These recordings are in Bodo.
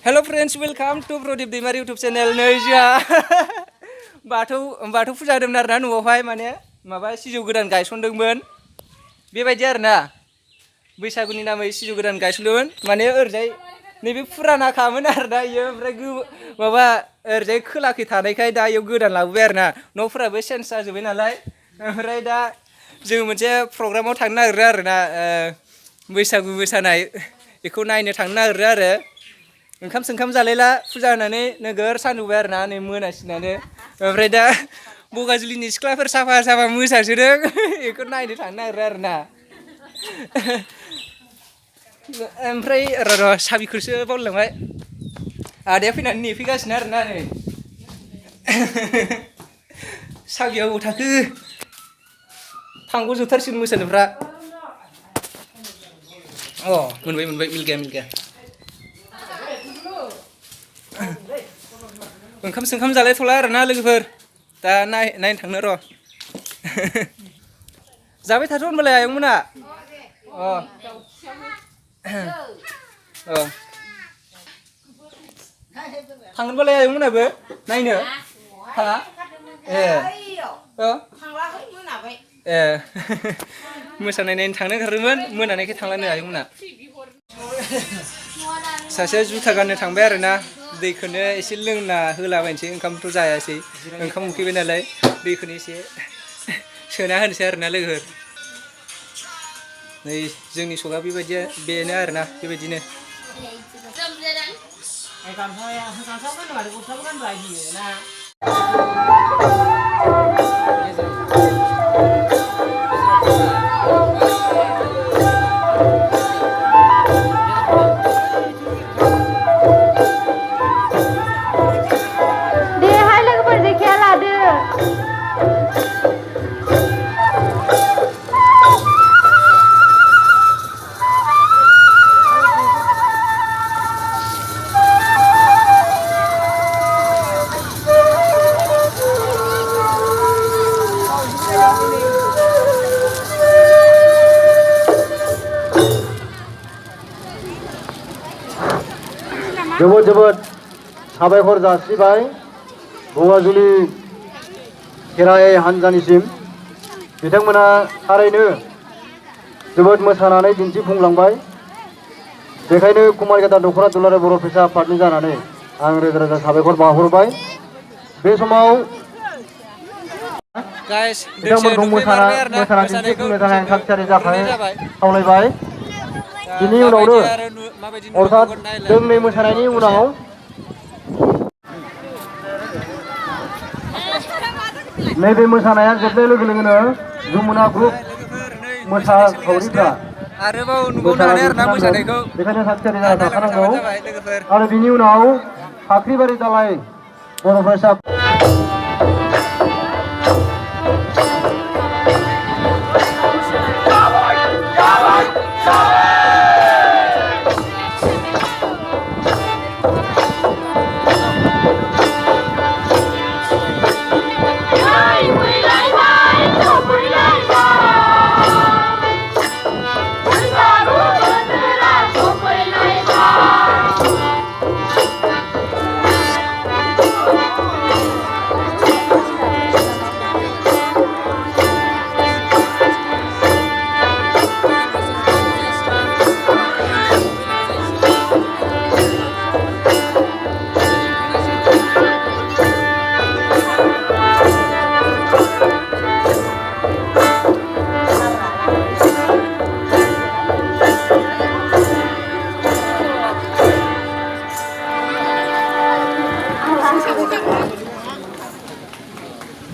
Hello friends, welcome to Prodip Dimari YouTube channel. नै जोंहा बाथौ फुजा होदोंमोन आरोना न'आवहाय माने माबा सिजौ गोदान गायसनदोंमोन बेबायदि आरोना बैसागुनि नामै सिजौ गोदान गायसनदोंमोन माने ओरैजाय नैबे फुरानाखामोन आरोना इयो ओमफ्राय माबा ओरैजाय खोलाखै थानायखाय दा इयाव गोदान लाबोबाय आरोना न'फोराबो चेन्ज जाजोब्बाय नालाय ओमफ्राय दा जों मोनसे प्रग्रामाव थांनो नागिरो आरोना बैसागु मोसानाय बेखौ नायनो थांनो नागिरो आरो ओंखाम सोंखाम जालायला फुजा होनानै नोगोर सान्दुंबाय आरोना नै मोनासिनानो ओमफ्राय दा बगाजुलिनि सिख्लाफोर साफा मोसासोदों बेखौ नायनो थांनो नागिरो आरोना ओमफ्राय र' साबिखौसो बावलांबाय आदाया फैनानै नेफैगासिनो आरोना नै साबिया बबाव थाखो थांग'जोबथारसिगोन मोसानायफ्रा मोनबाय मिलगाया ओंखाम सोंखाम जालायथ'ला आरोना लोगोफोर दा नायनो थांनो र' जाबाय थाथ' होनबालाय आयंमोना थांगोनबालाय आयंमोनाबो नायनो थाङा मोसानाय नायनो थांनो ओंखारदोंमोन मोनानायखाय थांलानो आयंमोना सासेया जुथा गाननो थांबाय आरोना दैखौनो एसे लोंना होलाबायनोसै ओंखामथ' जायासै ओंखाम उखैबाय नालाय दैखौनो एसे सोना होनोसै आरोना लोगोफोर नै जोंनि सगा बेनो आरोना बेबायदिनो जोबोद साबायखर जासिबाय बगाजुलि खेराइ हान्जानिसिम बिथांमोना थारैनो जोबोद मोसानानै दिन्थिफुंलांबाय बेखायनो कुमारिघाटा दख'रा दुलाराय बर' फैसा आफादनि जानानै आं रोजा रोजा साबायखर बावहरबाय बे समाव बिथांमोनखौ मोसाना दिन्थिफुंनो थाखाय थाग थियारि खावलायबाय बिनि उनावनो अर्थात दोंनै मोसानायनि उनाव नैबे मोसानाया जोबनाय लोगो लोगोनो जमुना ग्रुप मोसाखावरिफ्रा बेखायनो थाग थियारि जाना थाखानांगौ आरो बिनि उनाव फाख्रिबारि दालाय बर' फरायसा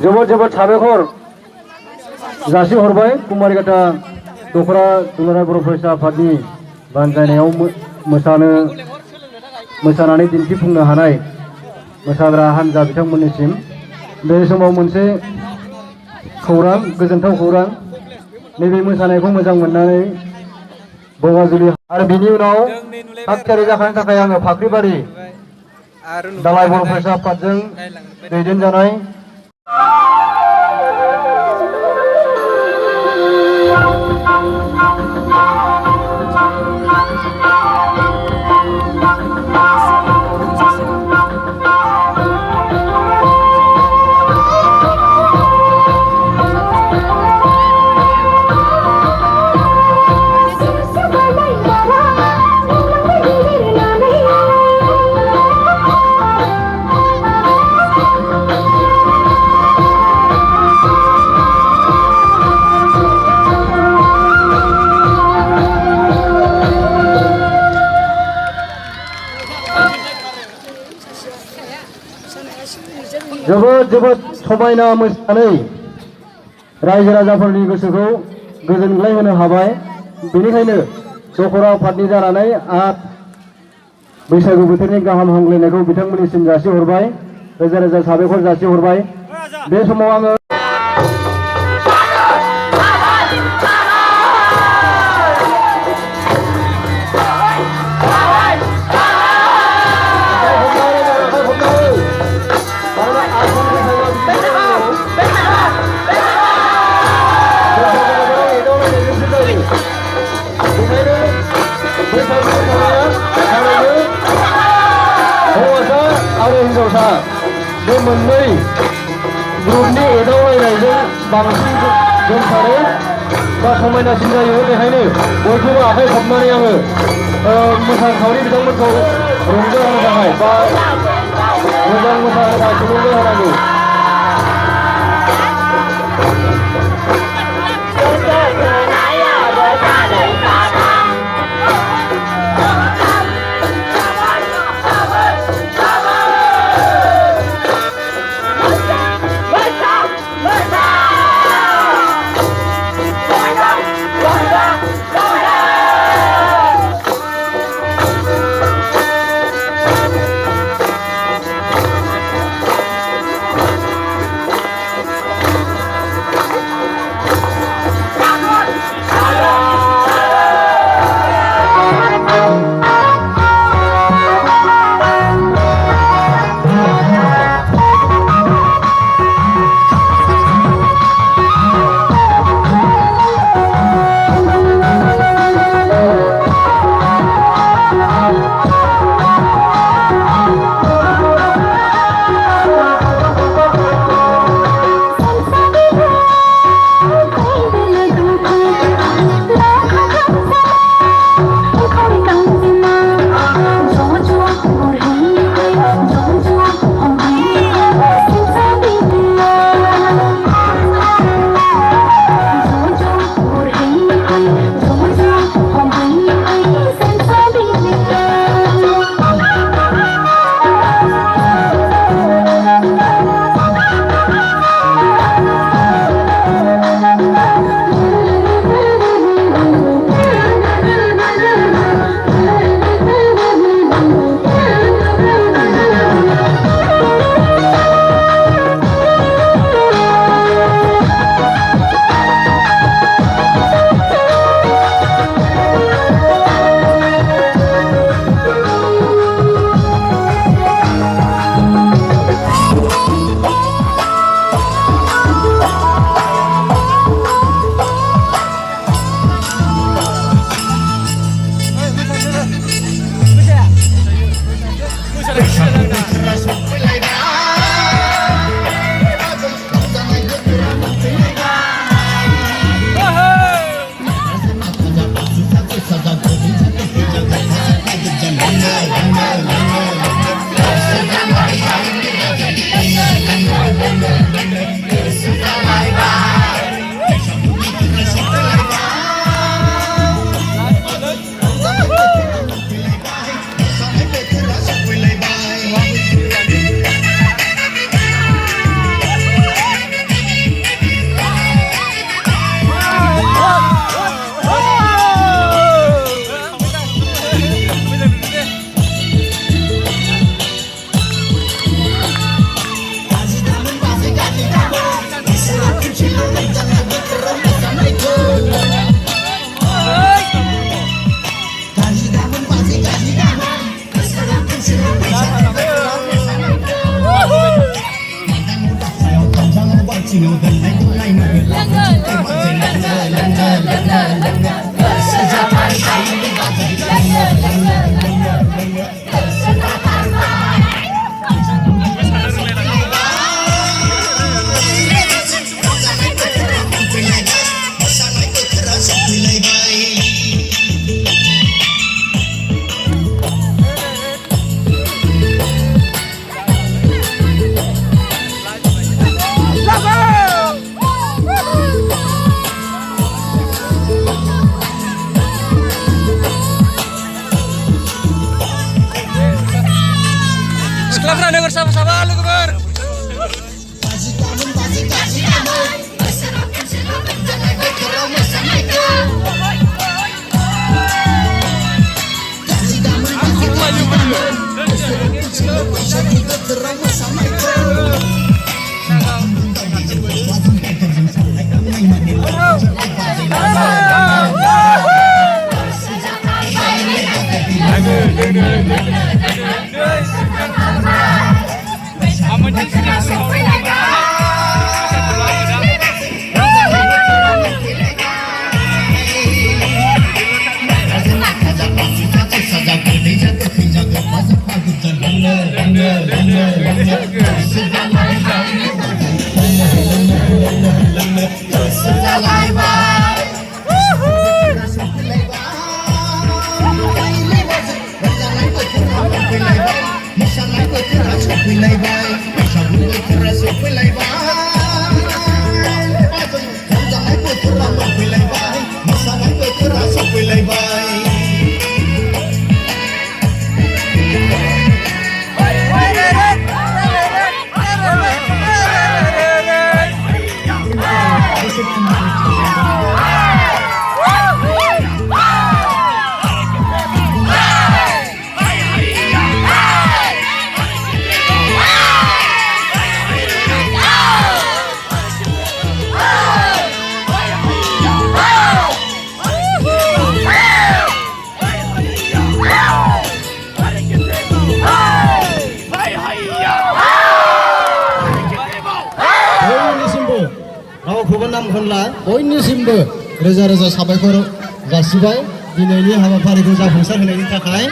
जोबोद साबायखर जासिहरबाय कुमारिघाटा दख'रा दुलाराय बर' फरायसा आफादनि बानजायनायाव मोसानानै दिन्थिफुंनो हानाय मोसाग्रा हान्जा बिथांमोननिसिम बे समाव मोनसे खौरां गोजोनथाव खौरां नैबे मोसानायखौ मोजां मोननानै बगाजुलि आरो बिनि उनाव थाग थियारि जाखांनो थाखाय आङो फाख्रिबारि दालाय बर' फरायसा आफादजों दैदेनजानाय जोबोद समायना मोसानानै रायजो राजाफोरनि गोसोखौ गोजोनग्लाय होनो हाबाय। बेनिखायनो दखरा आफादनि जानानै बैसागु बोथोरनि गाहाम हामलायनायखौ बिथांमोननिसिम जासिहरबाय। रोजा रोजा साबायखर जासिहरबाय। बे समाव आङो आरो हिनजावसा बे मोननै ग्रुपनि एदावलायनायजों बांसिन गोमसारो बा समायनासिन जायो। बेखायनो बयखौबो आखाइ खबनानै आङो मोसाखावरि बिथांमोनखौ रंजाहोनो थाखाय बा मोजां मोसानो थाखाय थुलुंगा होनांगौ। Silakan dengar sama-sama, lu बयनिसिमबो रोजा रोजा साबायखर जासिबाय दिनैनि हाबाफारिखौ जाफुंसार होनायनि थाखाय।